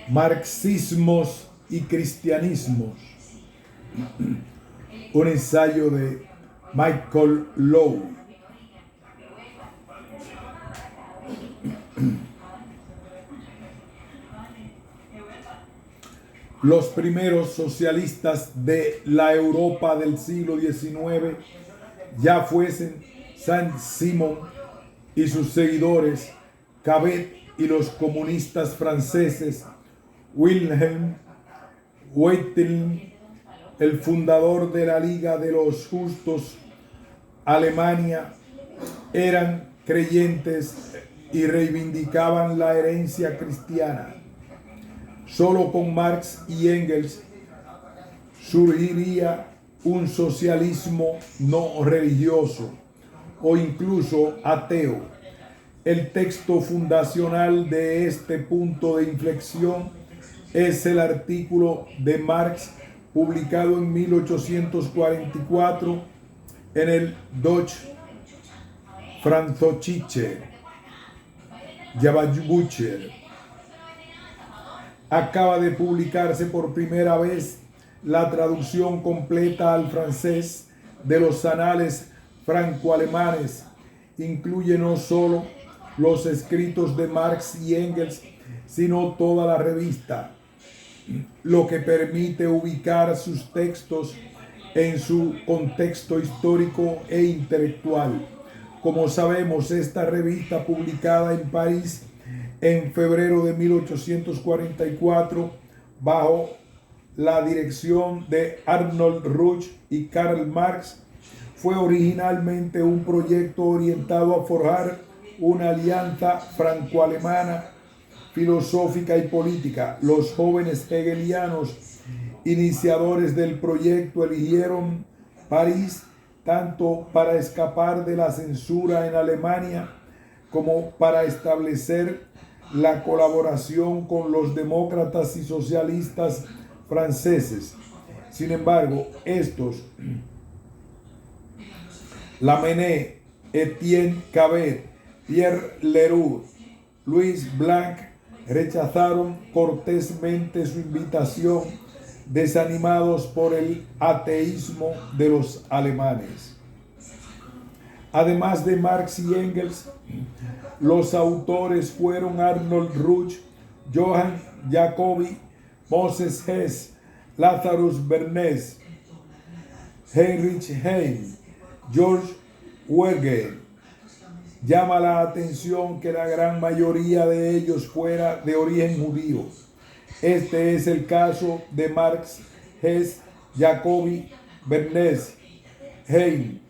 Marxismos y cristianismos. Un ensayo de Michael Lowe. Los primeros socialistas de la Europa del siglo XIX, ya fuesen Saint-Simon y sus seguidores, Cabet y los comunistas franceses, Wilhelm Weytling, el fundador de la Liga de los Justos, Alemania, eran creyentes y reivindicaban la herencia cristiana. Solo con Marx y Engels surgiría un socialismo no religioso o incluso ateo. El texto fundacional de este punto de inflexión es el artículo de Marx publicado en 1844 en el Deutsche Französische Jahrbuch. Acaba de publicarse por primera vez la traducción completa al francés de los anales franco-alemanes. Incluye no solo los escritos de Marx y Engels, sino toda la revista, lo que permite ubicar sus textos en su contexto histórico e intelectual. Como sabemos, esta revista, publicada en París en febrero de 1844, bajo la dirección de Arnold Ruch y Karl Marx, fue originalmente un proyecto orientado a forjar una alianza franco-alemana filosófica y política. Los jóvenes hegelianos iniciadores del proyecto eligieron París tanto para escapar de la censura en Alemania como para establecer la colaboración con los demócratas y socialistas franceses. Sin embargo, estos, Lamennais, Etienne Cabet, Pierre Leroux, Louis Blanc, rechazaron cortésmente su invitación, desanimados por el ateísmo de los alemanes. Además de Marx y Engels, los autores fueron Arnold Ruch, Johann Jacobi, Moses Hess, Lazarus Bernays, Heinrich Heine, George Wegener. Llama la atención que la gran mayoría de ellos fuera de origen judío. Este es el caso de Marx, Hess, Jacobi, Bernays, Heine,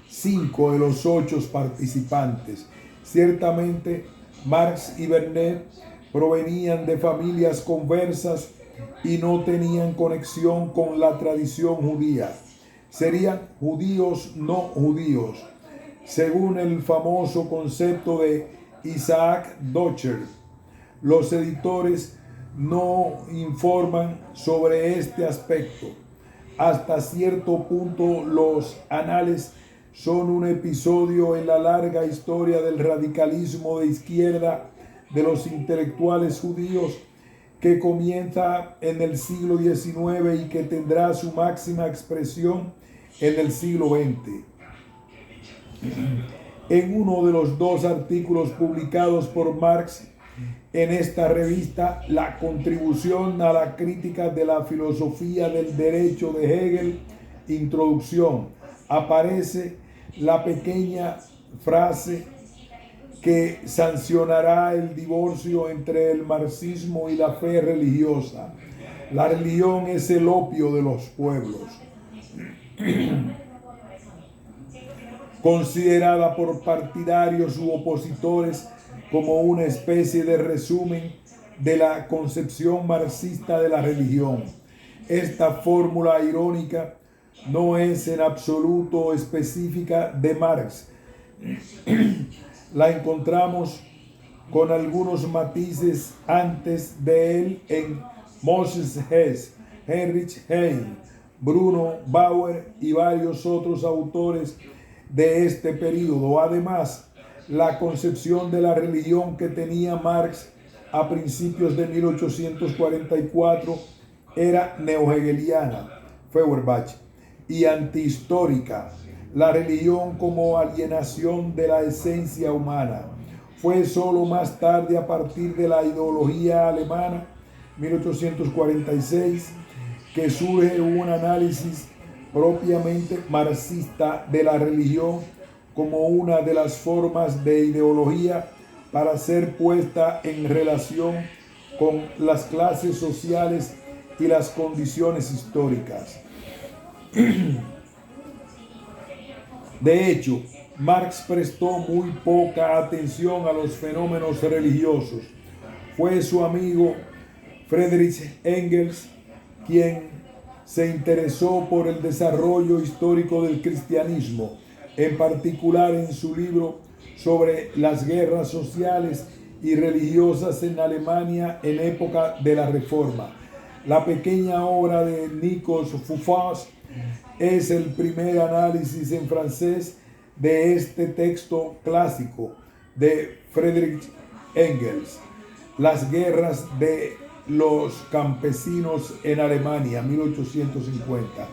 5 de los 8 participantes. Ciertamente, Marx y Bernays provenían de familias conversas y no tenían conexión con la tradición judía. Serían judíos no judíos, según el famoso concepto de Isaac Deutscher. Los editores no informan sobre este aspecto. Hasta cierto punto, los anales son un episodio en la larga historia del radicalismo de izquierda de los intelectuales judíos, que comienza en el siglo XIX y que tendrá su máxima expresión en el siglo XX. En uno de los 2 artículos publicados por Marx en esta revista, La contribución a la crítica de la filosofía del derecho de Hegel, introducción, aparece la pequeña frase que sancionará el divorcio entre el marxismo y la fe religiosa. La religión es el opio de los pueblos. Considerada por partidarios u opositores como una especie de resumen de la concepción marxista de la religión. Esta fórmula irónica no es en absoluto específica de Marx. La encontramos con algunos matices antes de él en Moses Hess, Heinrich Heine, Bruno Bauer y varios otros autores de este período. Además, La concepción de la religión que tenía Marx a principios de 1844 era neohegeliana, Feuerbach, y antihistórica. La religión como alienación de la esencia humana. Fue solo más tarde, a partir de la ideología alemana, 1846, que surge un análisis propiamente marxista de la religión como una de las formas de ideología para ser puesta en relación con las clases sociales y las condiciones históricas. De hecho, Marx prestó muy poca atención a los fenómenos religiosos. Fue su amigo Friedrich Engels quien se interesó por el desarrollo histórico del cristianismo, en particular en su libro sobre las guerras sociales y religiosas en Alemania en época de la Reforma. La pequeña obra de Nikos Foufas es el primer análisis en francés de este texto clásico de Friedrich Engels, Las guerras de los campesinos en Alemania, 1850.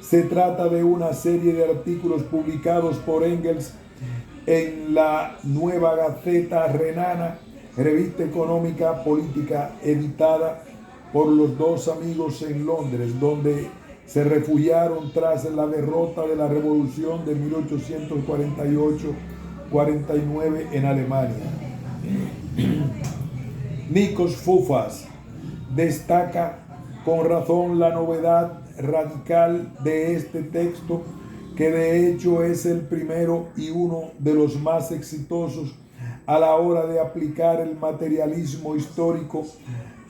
Se trata de una serie de artículos publicados por Engels en la Nueva Gaceta Renana, revista económica política editada por los dos amigos en Londres, donde se refugiaron tras la derrota de la Revolución de 1848-49 en Alemania. Nikos Foufas destaca con razón la novedad radical de este texto, que de hecho es el primero y uno de los más exitosos a la hora de aplicar el materialismo histórico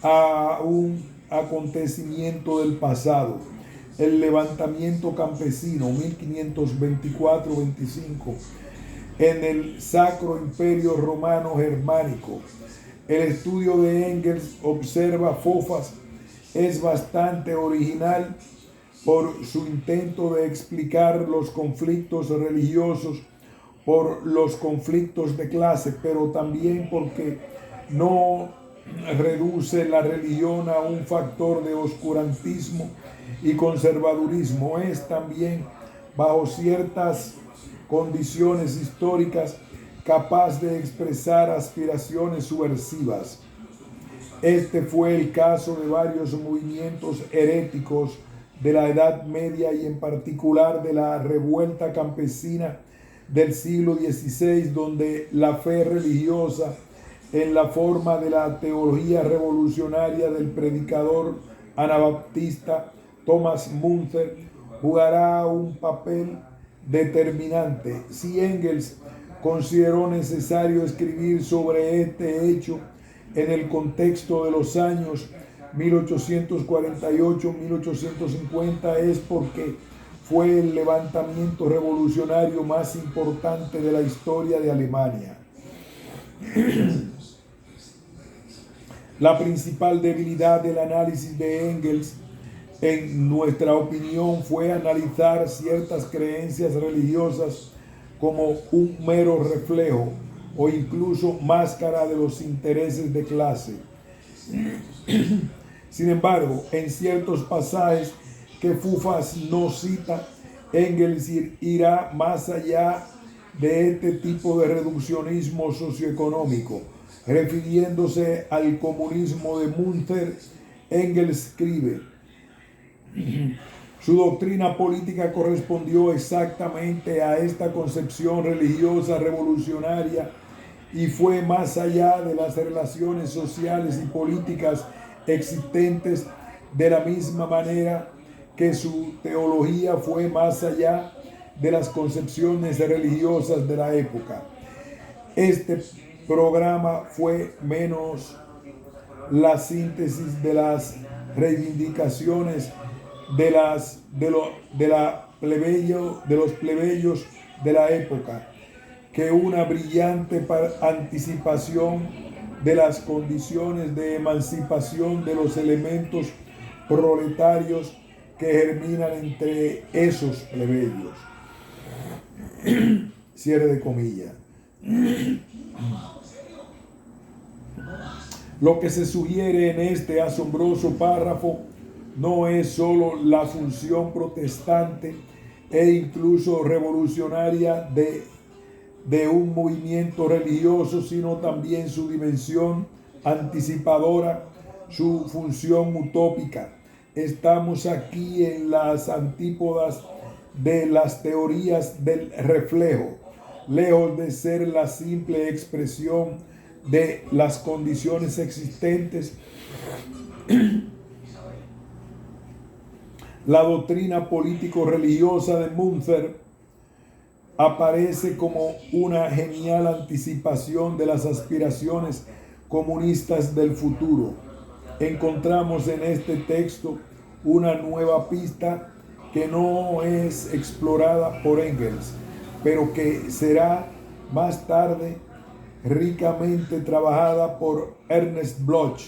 a un acontecimiento del pasado, el levantamiento campesino 1524-25 en el Sacro Imperio Romano Germánico. El estudio de Engels, observa Foufas, es bastante original por su intento de explicar los conflictos religiosos por los conflictos de clase, pero también porque no reduce la religión a un factor de oscurantismo y conservadurismo. Es también, bajo ciertas condiciones históricas, capaz de expresar aspiraciones subversivas. Este fue el caso de varios movimientos heréticos de la Edad Media y en particular de la revuelta campesina del siglo XVI, donde la fe religiosa en la forma de la teología revolucionaria del predicador anabaptista Thomas Münther jugará un papel determinante. Si Engels consideró necesario escribir sobre este hecho en el contexto de los años 1848-1850, es porque fue el levantamiento revolucionario más importante de la historia de Alemania. La principal debilidad del análisis de Engels, en nuestra opinión, fue analizar ciertas creencias religiosas como un mero reflejo o incluso máscara de los intereses de clase. Sin embargo, en ciertos pasajes que Foufas no cita, Engels irá más allá de este tipo de reduccionismo socioeconómico. Refiriéndose al comunismo de Münther, Engels escribe: su doctrina política correspondió exactamente a esta concepción religiosa revolucionaria y fue más allá de las relaciones sociales y políticas existentes, de la misma manera que su teología fue más allá de las concepciones religiosas de la época. Este programa fue menos la síntesis de las reivindicaciones de los plebeyos de la época, que una brillante anticipación de las condiciones de emancipación de los elementos proletarios que germinan entre esos plebeyos. Cierre de comillas. Lo que se sugiere en este asombroso párrafo no es sólo la función protestante e incluso revolucionaria de un movimiento religioso, sino también su dimensión anticipadora, su función utópica. Estamos aquí en las antípodas de las teorías del reflejo, lejos de ser la simple expresión de las condiciones existentes. La doctrina político-religiosa de Münther aparece como una genial anticipación de las aspiraciones comunistas del futuro. Encontramos en este texto una nueva pista que no es explorada por Engels, pero que será más tarde ricamente trabajada por Ernest Bloch,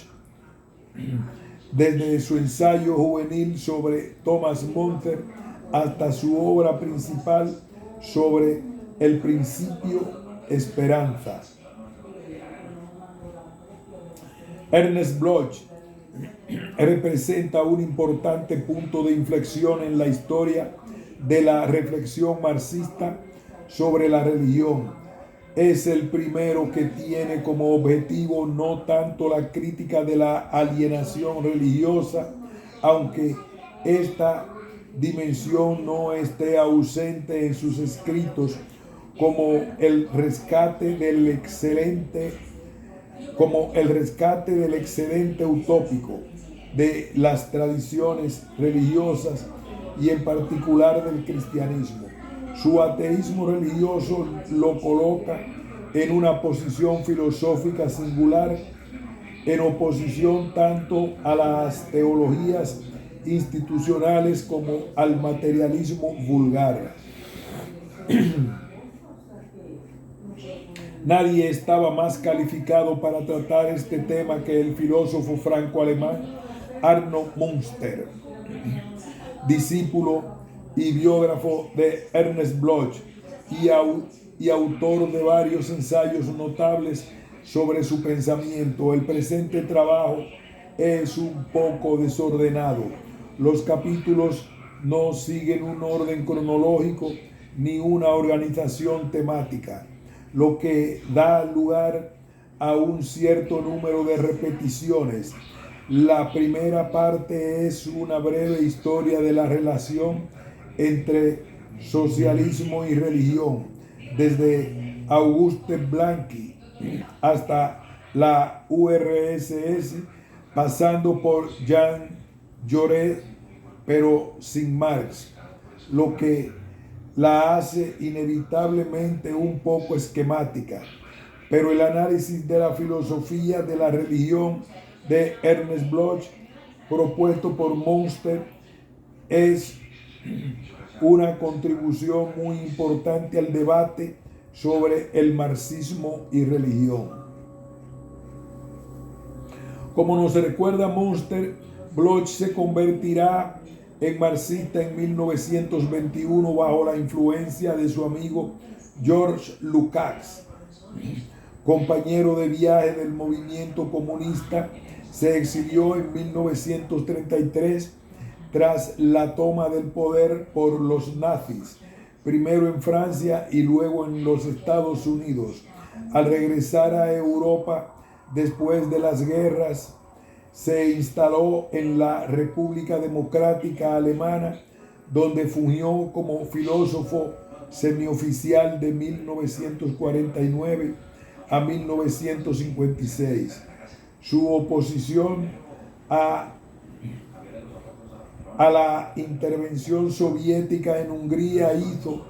desde su ensayo juvenil sobre Thomas Münther hasta su obra principal sobre el principio esperanza. Ernest Bloch representa un importante punto de inflexión en la historia de la reflexión marxista sobre la religión. Es el primero que tiene como objetivo no tanto la crítica de la alienación religiosa, aunque esta dimensión no esté ausente en sus escritos, como el rescate del excedente utópico de las tradiciones religiosas y en particular del cristianismo. Su ateísmo religioso lo coloca en una posición filosófica singular, en oposición tanto a las teologías institucionales como al materialismo vulgar. Nadie estaba más calificado para tratar este tema que el filósofo franco-alemán Arno Münster, discípulo y biógrafo de Ernest Bloch y autor de varios ensayos notables sobre su pensamiento. El presente trabajo es un poco desordenado. Los capítulos no siguen un orden cronológico ni una organización temática, lo que da lugar a un cierto número de repeticiones. La primera parte es una breve historia de la relación entre socialismo y religión, desde Auguste Blanqui hasta la URSS, pasando por Jean Jaurès, pero sin Marx, lo que la hace inevitablemente un poco esquemática. Pero el análisis de la filosofía de la religión de Ernest Bloch, propuesto por Münster, es una contribución muy importante al debate sobre el marxismo y religión. Como nos recuerda Münster, Bloch se convertirá en marxista en 1921 bajo la influencia de su amigo Georges Lukács, compañero de viaje del movimiento comunista. Se exilió en 1933 tras la toma del poder por los nazis, primero en Francia y luego en los Estados Unidos. Al regresar a Europa después de las guerras, se instaló en la República Democrática Alemana, donde fungió como filósofo semioficial de 1949 a 1956. Su oposición a la intervención soviética en Hungría hizo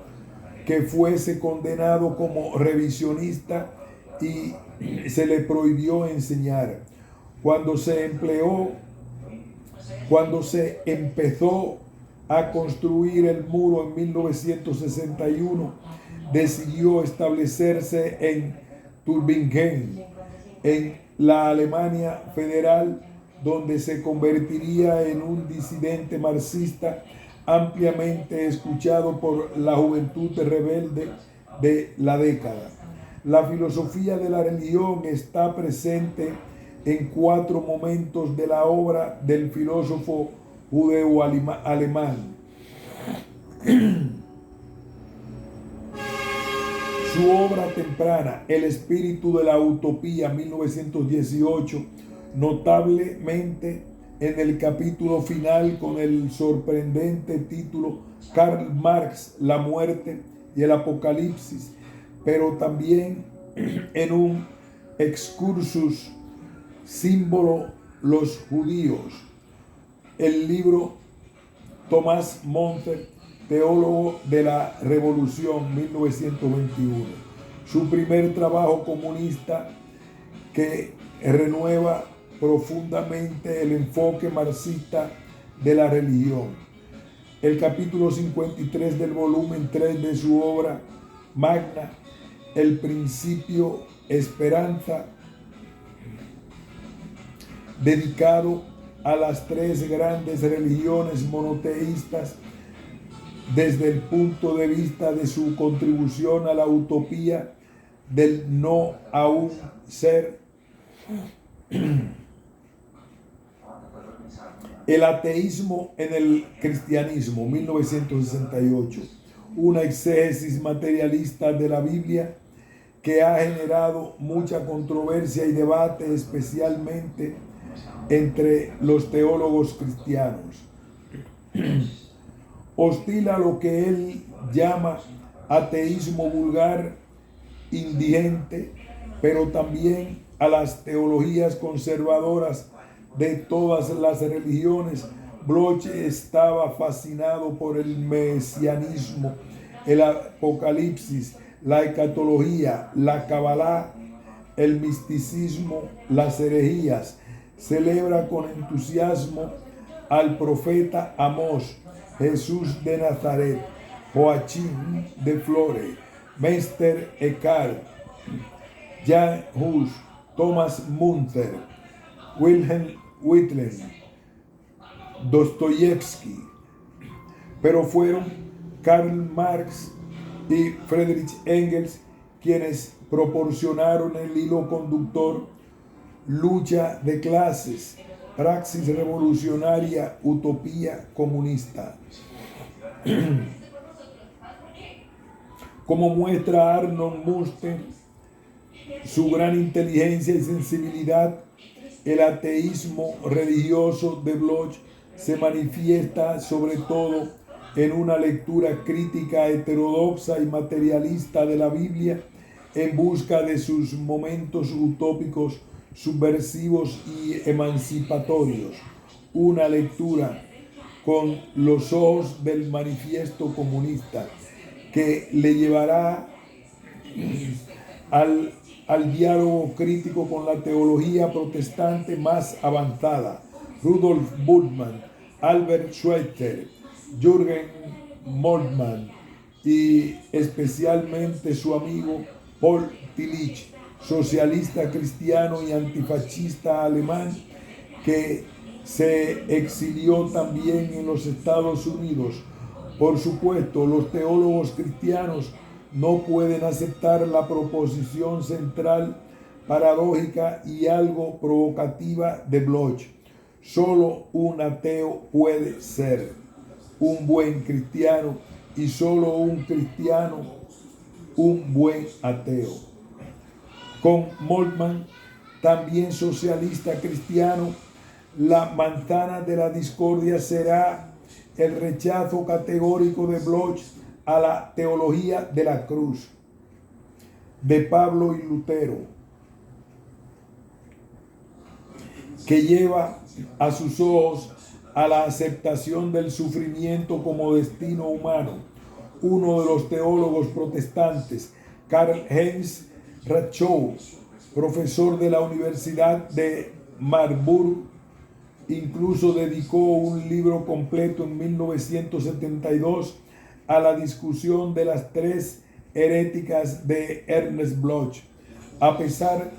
que fuese condenado como revisionista y se le prohibió enseñar. Cuando se empezó a construir el muro en 1961, decidió establecerse en Tübingen, en la Alemania federal, donde se convertiría en un disidente marxista ampliamente escuchado por la juventud rebelde de la década. La filosofía de la religión está presente en 4 momentos de la obra del filósofo judeo-alemán. Su obra temprana, El espíritu de la utopía, 1918, notablemente en el capítulo final con el sorprendente título Karl Marx, la muerte y el apocalipsis, pero también en un excursus símbolo los judíos. El libro Thomas Monter, teólogo de la Revolución, 1921. Su primer trabajo comunista que renueva profundamente el enfoque marxista de la religión. El capítulo 53 del volumen 3 de su obra magna, El principio esperanza, dedicado a las 3 grandes religiones monoteístas desde el punto de vista de su contribución a la utopía del no aún ser. El ateísmo en el cristianismo, 1968. Una exégesis materialista de la Biblia que ha generado mucha controversia y debate, especialmente entre los teólogos cristianos. Hostila lo que él llama ateísmo vulgar, indigente, pero también a las teologías conservadoras de todas las religiones. Bloch estaba fascinado por el mesianismo, el apocalipsis, la escatología, la cabalá, el misticismo, las herejías. Celebra con entusiasmo al profeta Amós, Jesús de Nazaret, Joachim de Flores, Meister Eckhart, Jan Hus, Thomas Münther, Wilhelm Wittlin, Dostoyevsky, pero fueron Karl Marx y Friedrich Engels quienes proporcionaron el hilo conductor: lucha de clases, praxis revolucionaria, utopía comunista. Como muestra Arnold Muster su gran inteligencia y sensibilidad, el ateísmo religioso de Bloch se manifiesta sobre todo en una lectura crítica, heterodoxa y materialista de la Biblia, en busca de sus momentos utópicos, subversivos y emancipatorios. Una lectura con los ojos del manifiesto comunista que le llevará al diálogo crítico con la teología protestante más avanzada. Rudolf Bultmann, Albert Schweitzer, Jürgen Moltmann y especialmente su amigo Paul Tillich, socialista cristiano y antifascista alemán que se exilió también en los Estados Unidos. Por supuesto, los teólogos cristianos no pueden aceptar la proposición central, paradójica y algo provocativa de Bloch. Solo un ateo puede ser un buen cristiano y solo un cristiano un buen ateo. Con Moltmann, también socialista cristiano, la manzana de la discordia será el rechazo categórico de Bloch a la teología de la cruz de Pablo y Lutero, que lleva a sus ojos a la aceptación del sufrimiento como destino humano. Uno de los teólogos protestantes, Karl-Heinz Rachow, profesor de la Universidad de Marburg, incluso dedicó un libro completo en 1972 a la discusión de las 3 heréticas de Ernst Bloch. A pesar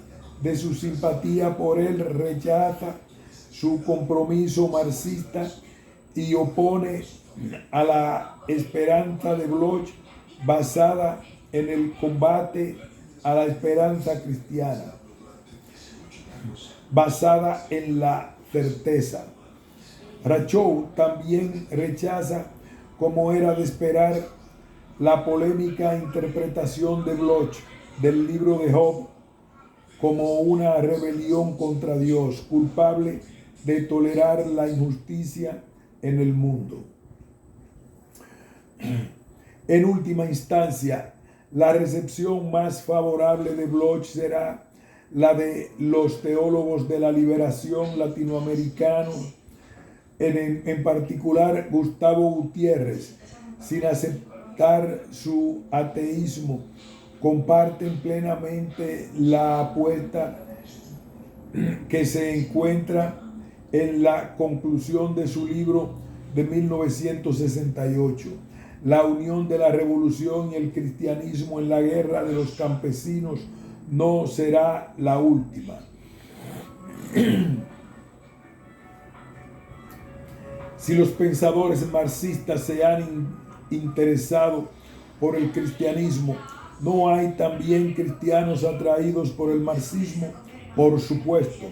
de su simpatía por él, rechaza su compromiso marxista y opone a la esperanza de Bloch basada en el combate a la esperanza cristiana, basada en la certeza. Rousseau también rechaza, como era de esperar, la polémica interpretación de Bloch del libro de Job como una rebelión contra Dios, culpable de tolerar la injusticia en el mundo. En última instancia, la recepción más favorable de Bloch será la de los teólogos de la liberación latinoamericanos, en particular Gustavo Gutiérrez. Sin aceptar su ateísmo, comparten plenamente la apuesta que se encuentra en la conclusión de su libro de 1968, La unión de la revolución y el cristianismo en la guerra de los campesinos no será la última. Si los pensadores marxistas se han interesado por el cristianismo, ¿no hay también cristianos atraídos por el marxismo? Por supuesto.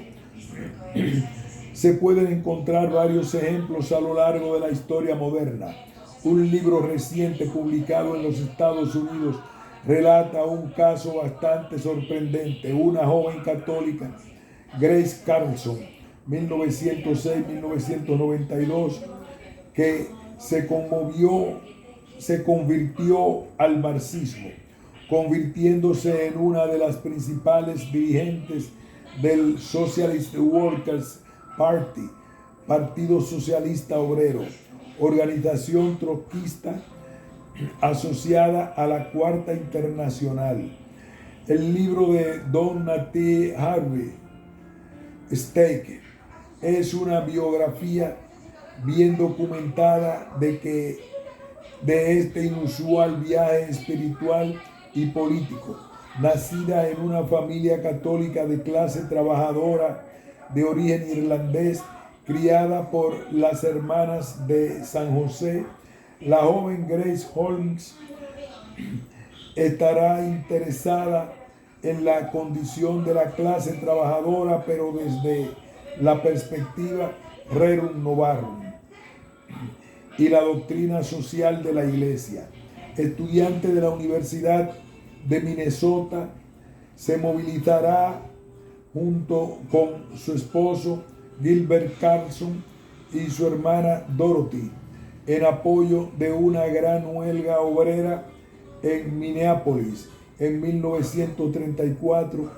Se pueden encontrar varios ejemplos a lo largo de la historia moderna. Un libro reciente publicado en los Estados Unidos relata un caso bastante sorprendente. Una joven católica, Grace Carlson, 1906-1992, que se convirtió al marxismo, convirtiéndose en una de las principales dirigentes del Socialist Workers Party, Partido Socialista Obrero, organización trotskista asociada a la Cuarta Internacional. El libro de Donna T. Harvey Stake es una biografía bien documentada de este inusual viaje espiritual y político. Nacida en una familia católica de clase trabajadora de origen irlandés, criada por las hermanas de San José, la joven Grace Holmes estará interesada en la condición de la clase trabajadora, pero desde la perspectiva rerum novarum y la doctrina social de la Iglesia. Estudiante de la Universidad de Minnesota, se movilizará junto con su esposo Gilbert Carlson y su hermana Dorothy en apoyo de una gran huelga obrera en Minneapolis en 1934,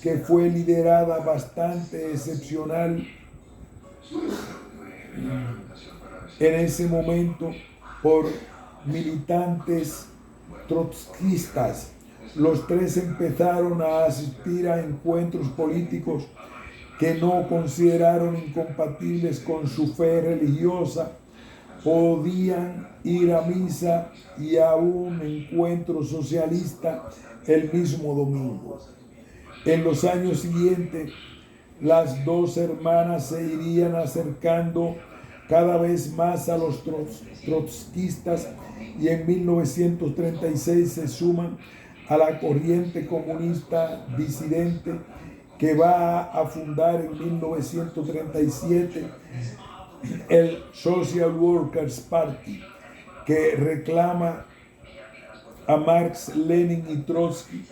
que fue liderada bastante excepcional en ese momento por militantes trotskistas. Los tres empezaron a asistir a encuentros políticos que no consideraron incompatibles con su fe religiosa. Podían ir a misa y a un encuentro socialista el mismo domingo. En los años siguientes, las dos hermanas se irían acercando cada vez más a los trotskistas y en 1936 se suman a la corriente comunista disidente que va a fundar en 1937 el Social Workers Party, que reclama a Marx, Lenin y Trotsky.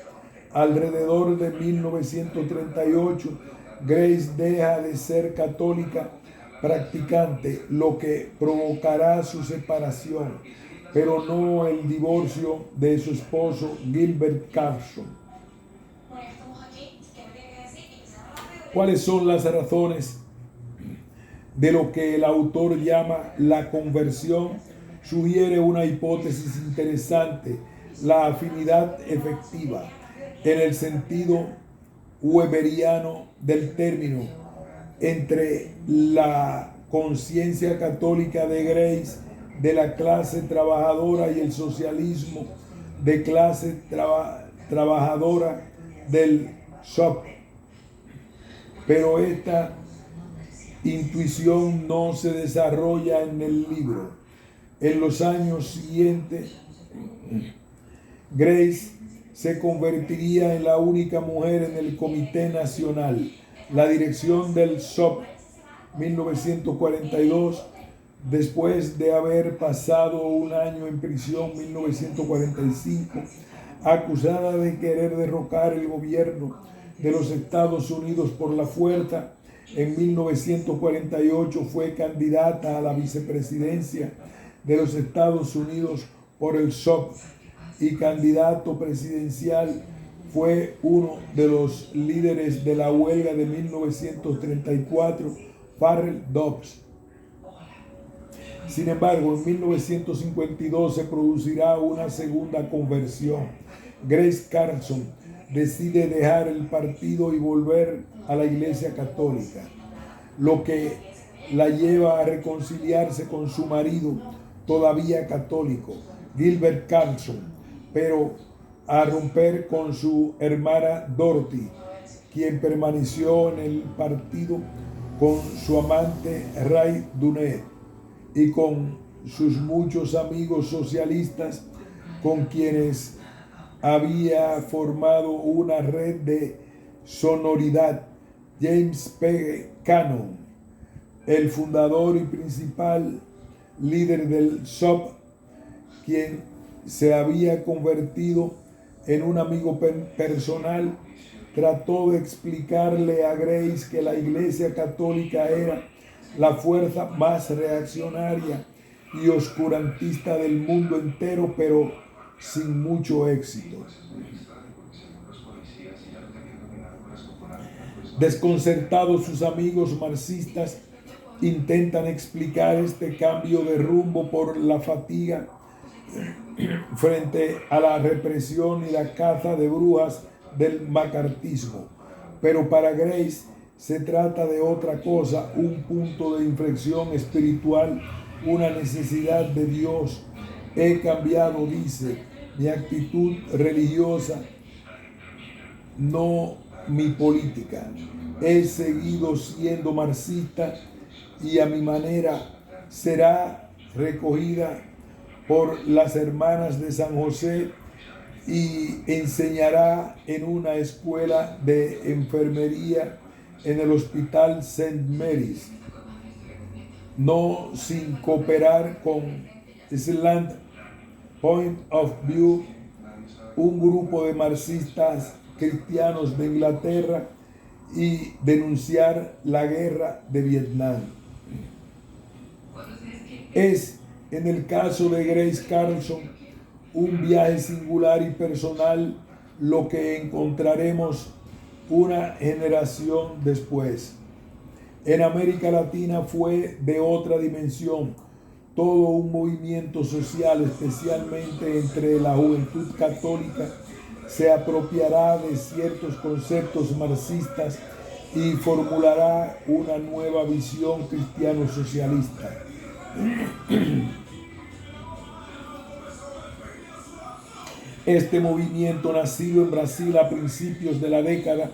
Alrededor de 1938, Grace deja de ser católica practicante, lo que provocará su separación, pero no el divorcio de su esposo Gilbert Carlson. ¿Cuáles son las razones de lo que el autor llama la conversión? Sugiere una hipótesis interesante: la afinidad efectiva, en el sentido weberiano del término, entre la conciencia católica de Grace de la clase trabajadora y el socialismo de clase trabajadora del SOP. Pero esta intuición no se desarrolla en el libro. En los años siguientes, Grace se convertiría en la única mujer en el Comité Nacional. La dirección del SOP 1942, después de haber pasado un año en prisión 1945, acusada de querer derrocar el gobierno de los Estados Unidos por la fuerza. En 1948 fue candidata a la vicepresidencia de los Estados Unidos por el SOP y candidato presidencial. Fue uno de los líderes de la huelga de 1934, Farrell Dobbs. Sin embargo, en 1952 se producirá una segunda conversión. Grace Carlson decide dejar el partido y volver a la Iglesia Católica, lo que la lleva a reconciliarse con su marido, todavía católico, Gilbert Carlson, pero a romper con su hermana Dorothy, quien permaneció en el partido con su amante Ray Dunet y con sus muchos amigos socialistas con quienes había formado una red de sonoridad. James P. Cannon, el fundador y principal líder del SOP, quien se había convertido en un amigo personal, trató de explicarle a Grace que la Iglesia Católica era la fuerza más reaccionaria y oscurantista del mundo entero, pero sin mucho éxito. Desconcertados, sus amigos marxistas intentan explicar este cambio de rumbo por la fatiga frente a la represión y la caza de brujas del macartismo. Pero para Grace se trata de otra cosa, un punto de inflexión espiritual, una necesidad de Dios. He cambiado, dice, mi actitud religiosa, no mi política. He seguido siendo marxista y a mi manera será recogida por las hermanas de San José y enseñará en una escuela de enfermería en el Hospital St. Mary's, no sin cooperar con Slant Point of View, un grupo de marxistas cristianos de Inglaterra, y denunciar la guerra de Vietnam. Es, en el caso de Grace Carlson, un viaje singular y personal, lo que encontraremos una generación después. En América Latina fue de otra dimensión, todo un movimiento social, especialmente entre la juventud católica, se apropiará de ciertos conceptos marxistas y formulará una nueva visión cristiano-socialista. Este movimiento, nacido en Brasil a principios de la década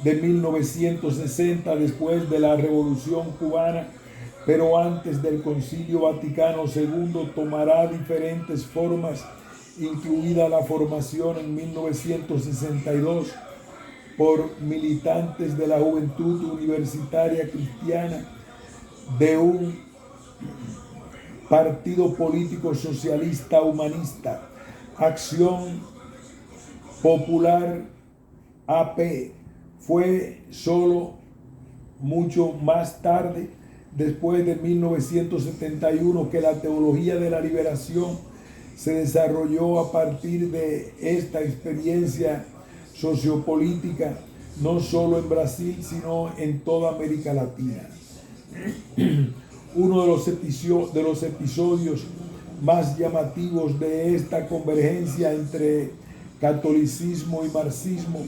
de 1960, después de la Revolución Cubana, pero antes del Concilio Vaticano II, tomará diferentes formas, incluida la formación en 1962 por militantes de la Juventud Universitaria Cristiana de un partido político socialista humanista, Acción Popular AP. Fue solo mucho más tarde, después de 1971, que la teología de la liberación se desarrolló a partir de esta experiencia sociopolítica, no solo en Brasil, sino en toda América Latina. Uno de los episodios más llamativos de esta convergencia entre catolicismo y marxismo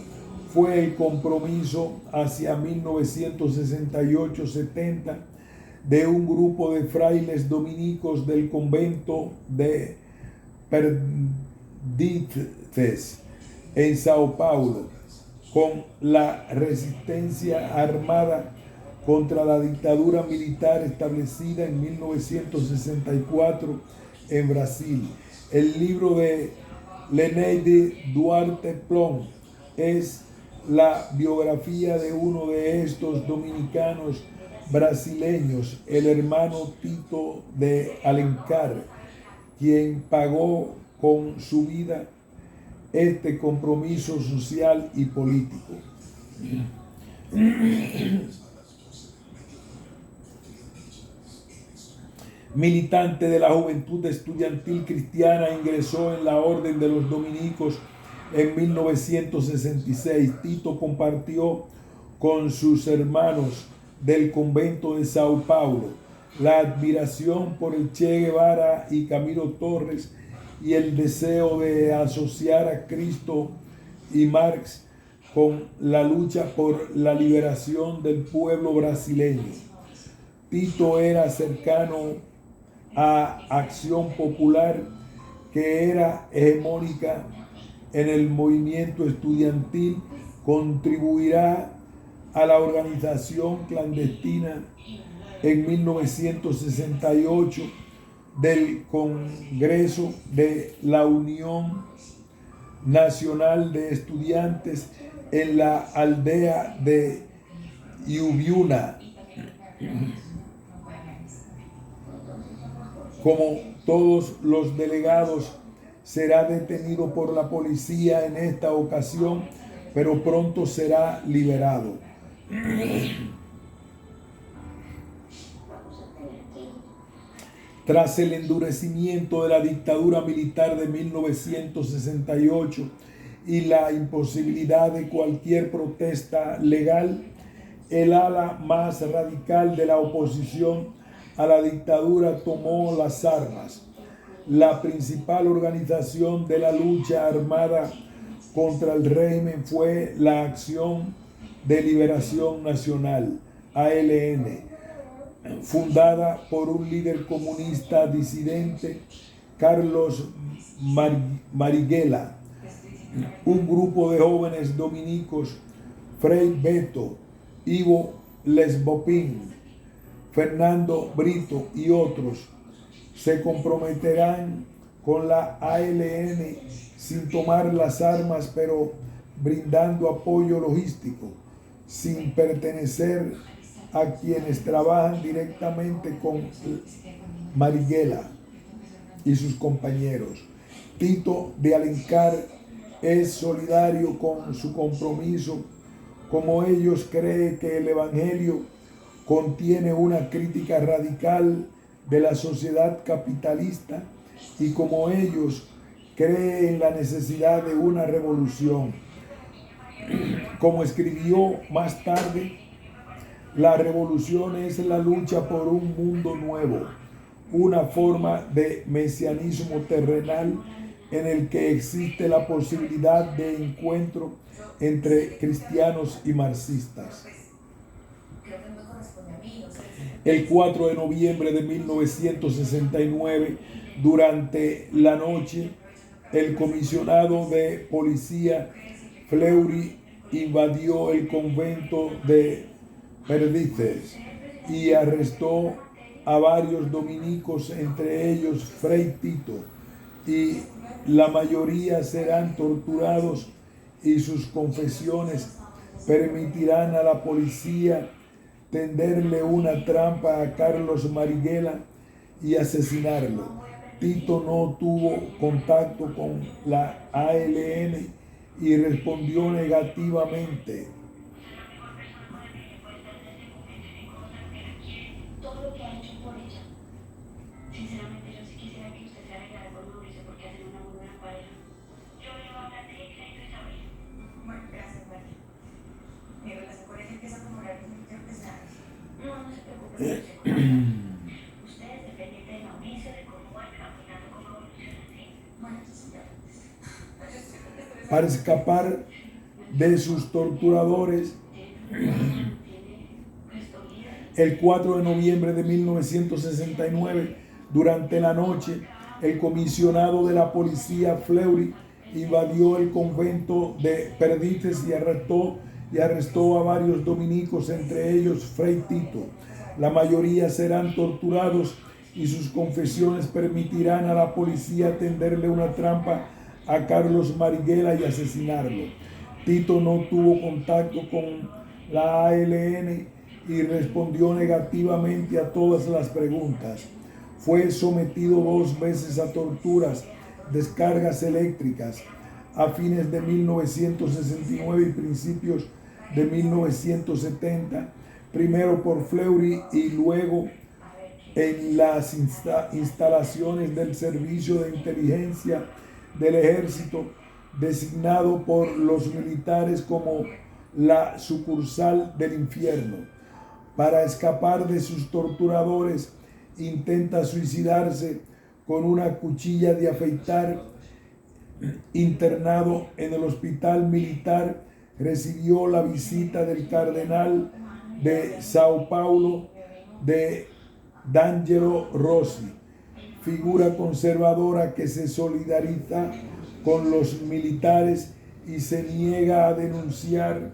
fue el compromiso hacia 1968-70 de un grupo de frailes dominicos del convento de Perdizes en Sao Paulo, con la resistencia armada contra la dictadura militar establecida en 1964 en Brasil. El libro de Leneide Duarte Plon es la biografía de uno de estos dominicanos brasileños, el hermano Tito de Alencar, quien pagó con su vida este compromiso social y político. Militante de la Juventud Estudiantil Cristiana, ingresó en la Orden de los Dominicos en 1966. Tito compartió con sus hermanos del convento de Sao Paulo la admiración por el Che Guevara y Camilo Torres y el deseo de asociar a Cristo y Marx con la lucha por la liberación del pueblo brasileño. Tito era cercano a Acción Popular, que era hegemónica en el movimiento estudiantil. Contribuirá a la organización clandestina en 1968 del Congreso de la Unión Nacional de Estudiantes en la aldea de Iubiuna. Como todos los delegados, será detenido por la policía en esta ocasión, pero pronto será liberado. Tras el endurecimiento de la dictadura militar de 1968 y la imposibilidad de cualquier protesta legal, el ala más radical de la oposición a la dictadura tomó las armas. La principal organización de la lucha armada contra el régimen fue la Acción de Liberación Nacional, ALN, fundada por un líder comunista disidente, Carlos Marighella. Un grupo de jóvenes dominicos, Frei Beto, Ivo Lesbopin, Fernando Brito y otros, se comprometerán con la ALN sin tomar las armas, pero brindando apoyo logístico, sin pertenecer a quienes trabajan directamente con Marighella y sus compañeros. Tito de Alencar es solidario con su compromiso, como ellos creen que el Evangelio contiene una crítica radical de la sociedad capitalista y como ellos creen en la necesidad de una revolución. Como escribió más tarde, la revolución es la lucha por un mundo nuevo, una forma de mesianismo terrenal en el que existe la posibilidad de encuentro entre cristianos y marxistas. El 4 de noviembre de 1969, durante la noche, el comisionado de policía Fleury invadió el convento de Perdices y arrestó a varios dominicos, entre ellos Frei Tito, y la mayoría serán torturados y sus confesiones permitirán a la policía tenderle una trampa a Carlos Marighella y asesinarlo. Tito no tuvo contacto con la ALN y respondió negativamente. Sinceramente, yo sí quisiera que usted se arreglara con Mauricio porque hacen una muy buena pareja. Yo le voy a hablar de ella y Isabel. Bueno, gracias, María. Mi relación con ella empieza como la que yo empezaba. No, no se preocupe, yo sé cómo. Usted es dependiente de Mauricio, de cómo va caminando, cómo evoluciona, ¿sí? Bueno, sí, ya. Para escapar de sus torturadores, el 4 de noviembre de 1969, durante la noche, el comisionado de la policía Fleury invadió el convento de Perdices y arrestó a varios dominicos, entre ellos Frei Tito. La mayoría serán torturados y sus confesiones permitirán a la policía tenderle una trampa a Carlos Marighella y asesinarlo. Tito no tuvo contacto con la ALN y respondió negativamente a todas las preguntas. Fue sometido 2 veces a torturas, descargas eléctricas, a fines de 1969 y principios de 1970, primero por Fleury y luego en las instalaciones del Servicio de Inteligencia del Ejército, designado por los militares como la sucursal del infierno. Para escapar de sus torturadores, intenta suicidarse con una cuchilla de afeitar. Internado en el hospital militar, recibió la visita del cardenal de Sao Paulo, de D'Angelo Rossi, figura conservadora que se solidariza con los militares y se niega a denunciar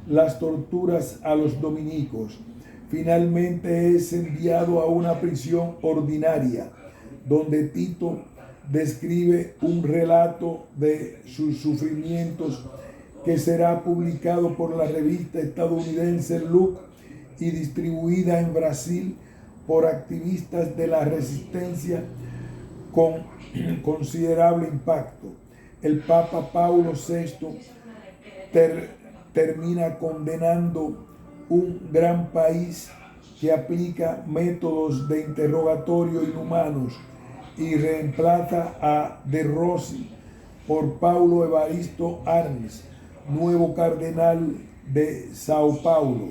las torturas a los dominicos. Finalmente es enviado a una prisión ordinaria, donde Tito describe un relato de sus sufrimientos que será publicado por la revista estadounidense Look y distribuida en Brasil por activistas de la resistencia con considerable impacto. El Papa Paulo VI termina condenando un gran país que aplica métodos de interrogatorio inhumanos y reemplaza a De Rossi por Paulo Evaristo Arnes, nuevo cardenal de Sao Paulo,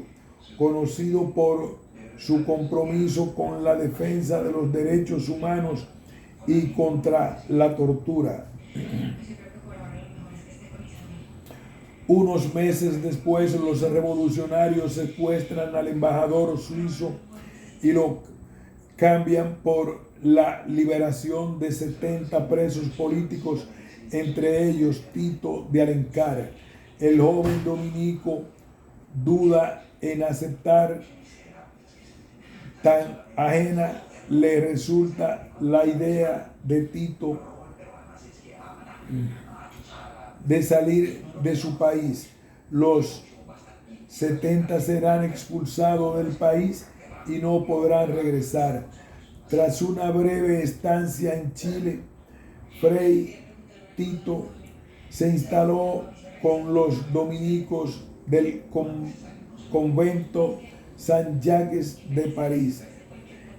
conocido por su compromiso con la defensa de los derechos humanos y contra la tortura. Unos meses después, los revolucionarios secuestran al embajador suizo y lo cambian por la liberación de 70 presos políticos, entre ellos Tito de Alencar. El joven dominico duda en aceptar, tan ajena le resulta la idea de Tito de salir de su país. Los 70 serán expulsados del país y no podrán regresar. Tras una breve estancia en Chile, Fray Tito se instaló con los dominicos del convento San Jacques de París.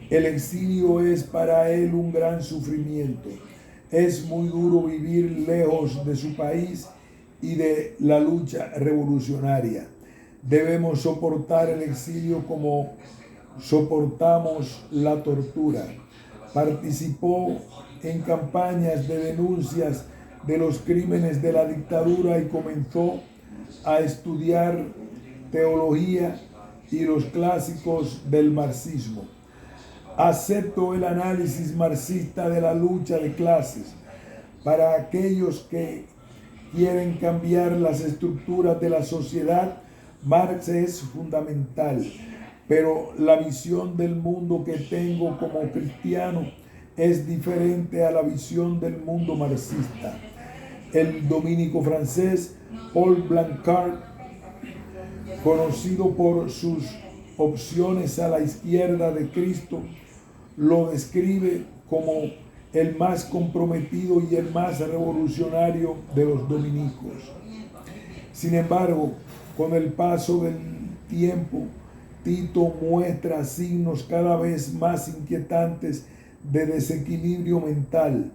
El exilio es para él un gran sufrimiento. Es muy duro vivir lejos de su país y de la lucha revolucionaria. Debemos soportar el exilio como soportamos la tortura. Participó en campañas de denuncias de los crímenes de la dictadura y comenzó a estudiar teología y los clásicos del marxismo. Acepto el análisis marxista de la lucha de clases. Para aquellos que quieren cambiar las estructuras de la sociedad, Marx es fundamental, pero la visión del mundo que tengo como cristiano es diferente a la visión del mundo marxista. El dominico francés Paul Blanchard, conocido por sus opciones a la izquierda de Cristo, lo describe como el más comprometido y el más revolucionario de los dominicos. Sin embargo, con el paso del tiempo, Tito muestra signos cada vez más inquietantes de desequilibrio mental.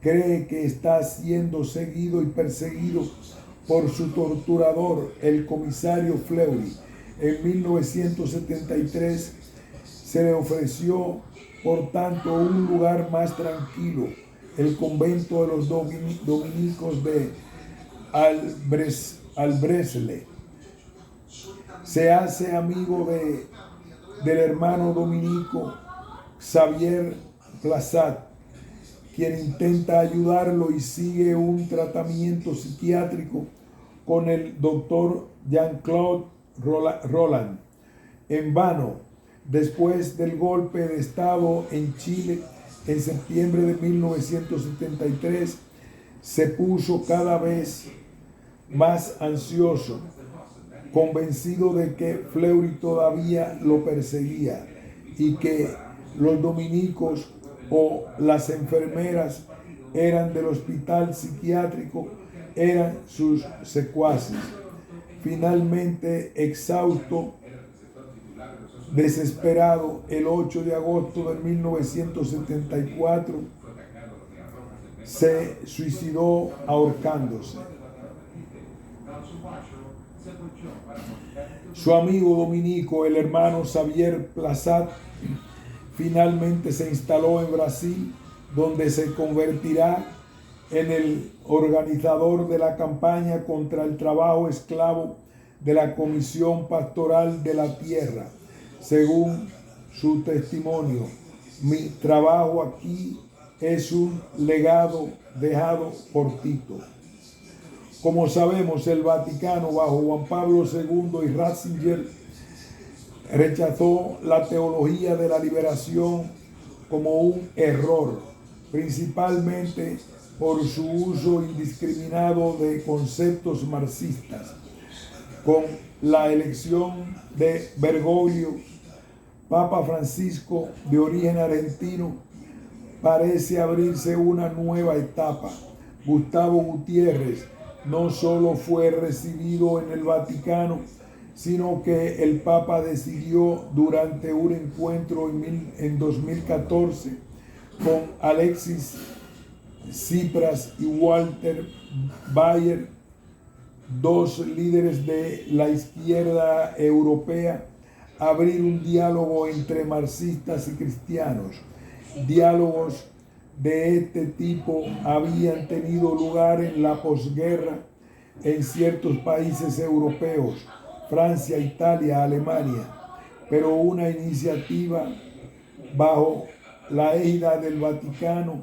Cree que está siendo seguido y perseguido por su torturador, el comisario Fleury. En 1973 se le ofreció, por tanto, un lugar más tranquilo, el convento de los dominicos de Albresle. Se hace amigo del hermano dominico Xavier Plazat, quien intenta ayudarlo y sigue un tratamiento psiquiátrico con el doctor Jean-Claude Roland. En vano, después del golpe de Estado en Chile en septiembre de 1973, se puso cada vez más ansioso, convencido de que Fleury todavía lo perseguía y que los dominicos o las enfermeras eran del hospital psiquiátrico, eran sus secuaces. Finalmente, exhausto, desesperado, el 8 de agosto de 1974, se suicidó ahorcándose. Su amigo dominico, el hermano Xavier Plazat, finalmente se instaló en Brasil, donde se convertirá en el organizador de la campaña contra el trabajo esclavo de la Comisión Pastoral de la Tierra. Según su testimonio, mi trabajo aquí es un legado dejado por Tito. Como sabemos, el Vaticano, bajo Juan Pablo II y Ratzinger, rechazó la teología de la liberación como un error, principalmente por su uso indiscriminado de conceptos marxistas. Con la elección de Bergoglio, Papa Francisco, de origen argentino, parece abrirse una nueva etapa. Gustavo Gutiérrez no solo fue recibido en el Vaticano, sino que el Papa decidió durante un encuentro en 2014 con Alexis Tsipras y Walter Bayer, dos líderes de la izquierda europea, abrir un diálogo entre marxistas y cristianos. Diálogos de este tipo habían tenido lugar en la posguerra en ciertos países europeos, Francia, Italia, Alemania, pero una iniciativa bajo la égida del Vaticano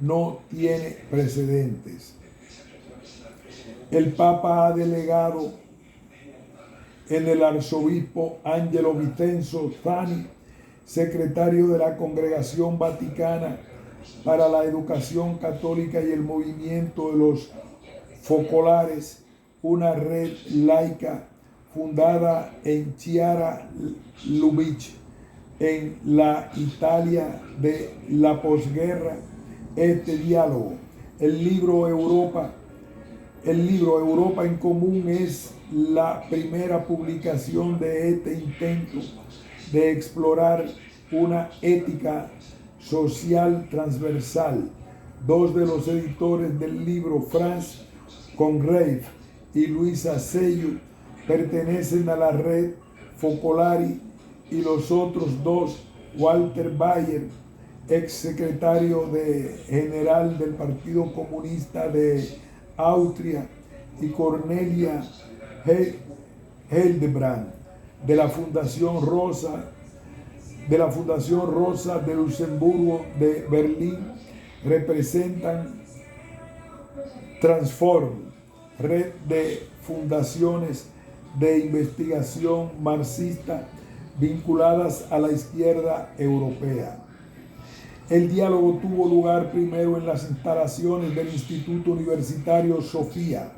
no tiene precedentes. El Papa ha delegado en el arzobispo Angelo Vincenzo Zani, secretario de la Congregación Vaticana para la Educación Católica y el Movimiento de los Focolares, una red laica fundada en Chiara Lubich, en la Italia de la posguerra. Este diálogo, el libro Europa en Común, es la primera publicación de este intento de explorar una ética social transversal. Dos de los editores del libro, Franz Congreve y Luisa Sello, pertenecen a la red Focolari, y los otros dos, Walter Bayer, ex secretario general del Partido Comunista de Austria, y Cornelia Hildebrand, de la Fundación Rosa de Luxemburgo de Berlín, representan Transform, red de fundaciones de investigación marxista vinculadas a la izquierda europea. El diálogo tuvo lugar primero en las instalaciones del Instituto Universitario Sofía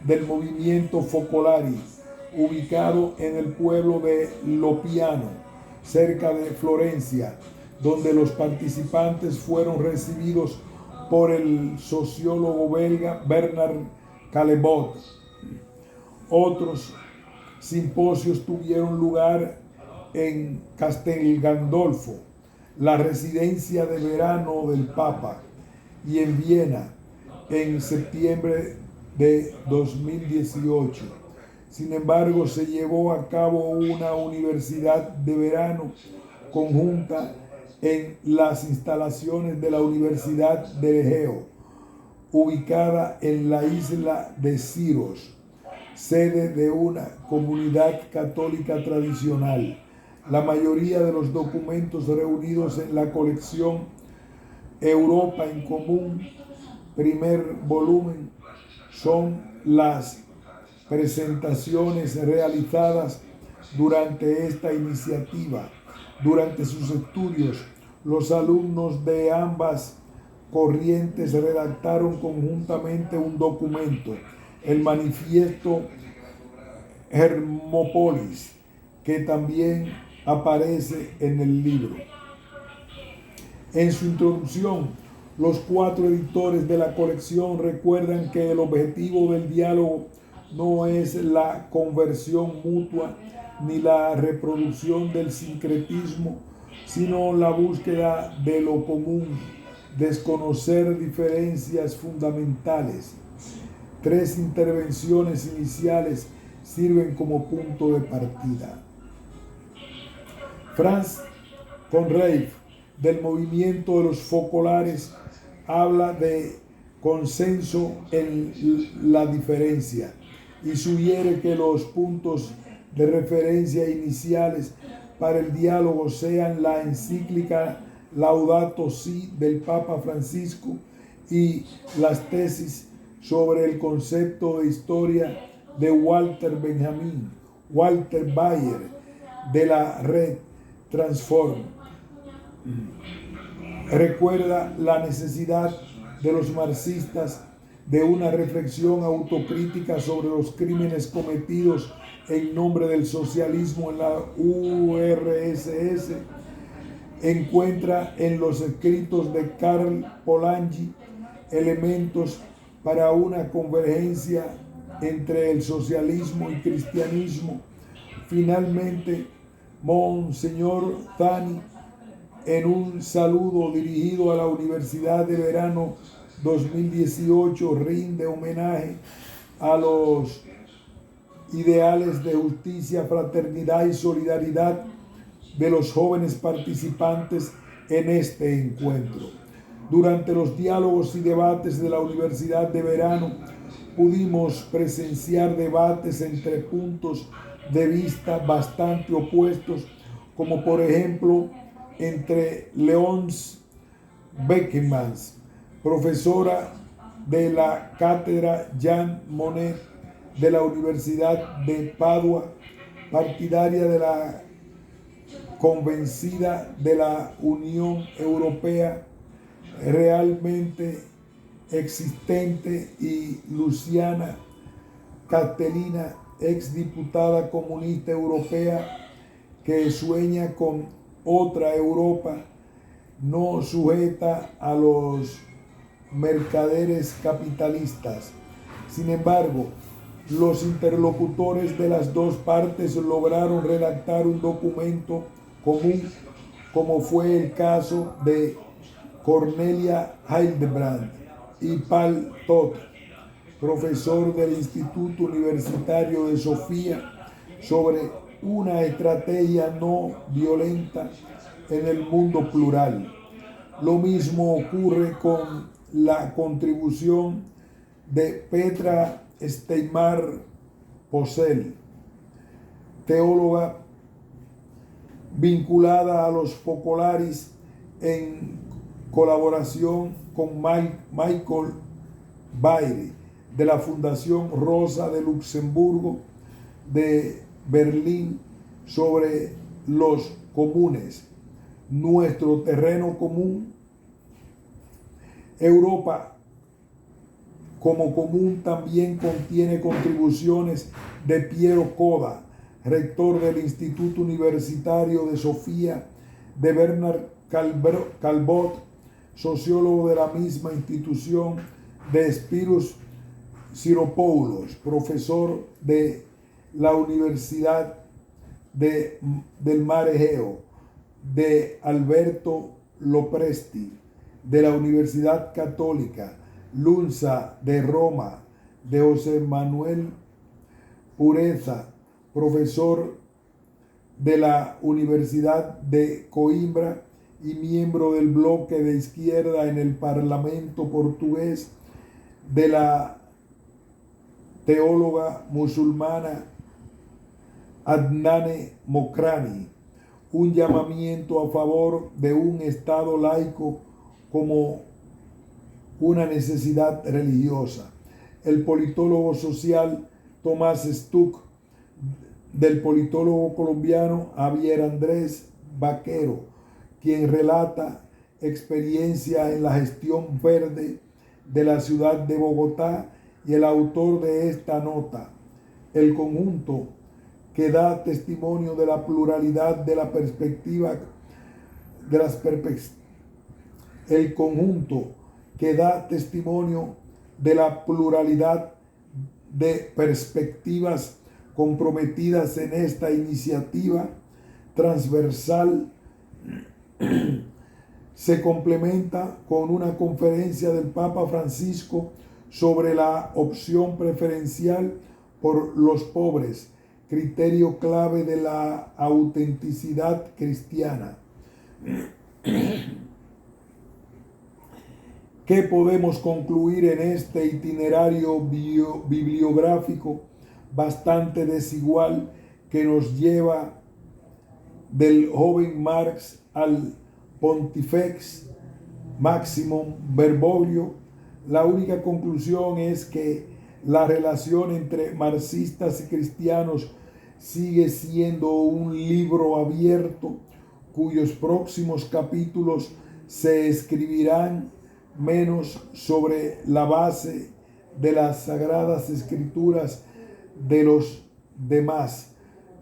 del movimiento Focolari, ubicado en el pueblo de Lopiano, cerca de Florencia, donde los participantes fueron recibidos por el sociólogo belga Bernard Callebaut. Otros simposios tuvieron lugar en Castel Gandolfo, la residencia de verano del Papa, y en Viena en septiembre de 2018. Sin embargo, se llevó a cabo una universidad de verano conjunta en las instalaciones de la Universidad del Egeo, ubicada en la isla de Siros, sede de una comunidad católica tradicional. La mayoría de los documentos reunidos en la colección Europa en Común, primer volumen, son las presentaciones realizadas durante esta iniciativa. Durante sus estudios, los alumnos de ambas corrientes redactaron conjuntamente un documento, el Manifiesto Hermópolis, que también aparece en el libro. En su introducción, los 4 editores de la colección recuerdan que el objetivo del diálogo no es la conversión mutua ni la reproducción del sincretismo, sino la búsqueda de lo común, desconocer diferencias fundamentales. 3 intervenciones iniciales sirven como punto de partida. Franz Conrieve, del movimiento de los focolares, habla de consenso en la diferencia y sugiere que los puntos de referencia iniciales para el diálogo sean la encíclica Laudato Si del Papa Francisco y las tesis sobre el concepto de historia de Walter Bayer de la red Transform. Recuerda la necesidad de los marxistas de una reflexión autocrítica sobre los crímenes cometidos en nombre del socialismo en la URSS. Encuentra en los escritos de Karl Polanyi elementos para una convergencia entre el socialismo y cristianismo. Finalmente, Monseñor Thani, en un saludo dirigido a la Universidad de Verano 2018, rinde homenaje a los ideales de justicia, fraternidad y solidaridad de los jóvenes participantes en este encuentro. Durante los diálogos y debates de la Universidad de Verano, pudimos presenciar debates entre puntos de vista bastante opuestos, como por ejemplo entre Leonce Beckmans, profesora de la cátedra Jean Monnet de la Universidad de Padua, partidaria de la convencida de la Unión Europea realmente existente, y Luciana Castellina, exdiputada comunista europea, que sueña con otra Europa no sujeta a los mercaderes capitalistas. Sin embargo, los interlocutores de las dos partes lograron redactar un documento común, como fue el caso de Cornelia Hildebrand y Paul Todt, profesor del Instituto Universitario de Sofía, sobre una estrategia no violenta en el mundo plural. Lo mismo ocurre con la contribución de Petra Steinmar Posel, teóloga vinculada a los focolares en colaboración con Michael Bailey de la Fundación Rosa de Luxemburgo de Berlín, sobre los comunes, nuestro terreno común. Europa como común también contiene contribuciones de Piero Coda, rector del Instituto Universitario de Sofía, de Bernard Calbot, sociólogo de la misma institución, de Spiros Siropoulos, profesor de la Universidad del Mar Egeo, de Alberto Lopresti, de la Universidad Católica Lunza de Roma, de José Manuel Pureza, profesor de la Universidad de Coimbra y miembro del bloque de izquierda en el Parlamento portugués, de la teóloga musulmana Adnane Mokrani, un llamamiento a favor de un Estado laico como una necesidad religiosa. El politólogo social Tomás Stuck, del politólogo colombiano Javier Andrés Vaquero, quien relata experiencia en la gestión verde de la ciudad de Bogotá y el autor de esta nota. El conjunto que da testimonio de la pluralidad de la perspectiva el conjunto que da testimonio de la pluralidad de perspectivas comprometidas en esta iniciativa transversal se complementa con una conferencia del Papa Francisco sobre la opción preferencial por los pobres, criterio clave de la autenticidad cristiana. ¿Qué podemos concluir en este itinerario bibliográfico bastante desigual que nos lleva del joven Marx al Pontifex Maximum Bergoglio? La única conclusión es que la relación entre marxistas y cristianos sigue siendo un libro abierto cuyos próximos capítulos se escribirán menos sobre la base de las sagradas escrituras de los demás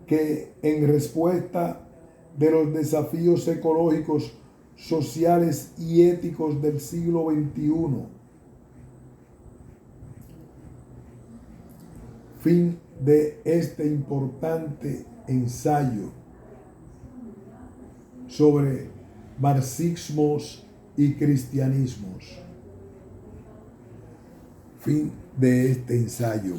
que en respuesta de los desafíos ecológicos, sociales y éticos del siglo XXI. Fin de este importante ensayo sobre marxismos y cristianismos. Fin de este ensayo.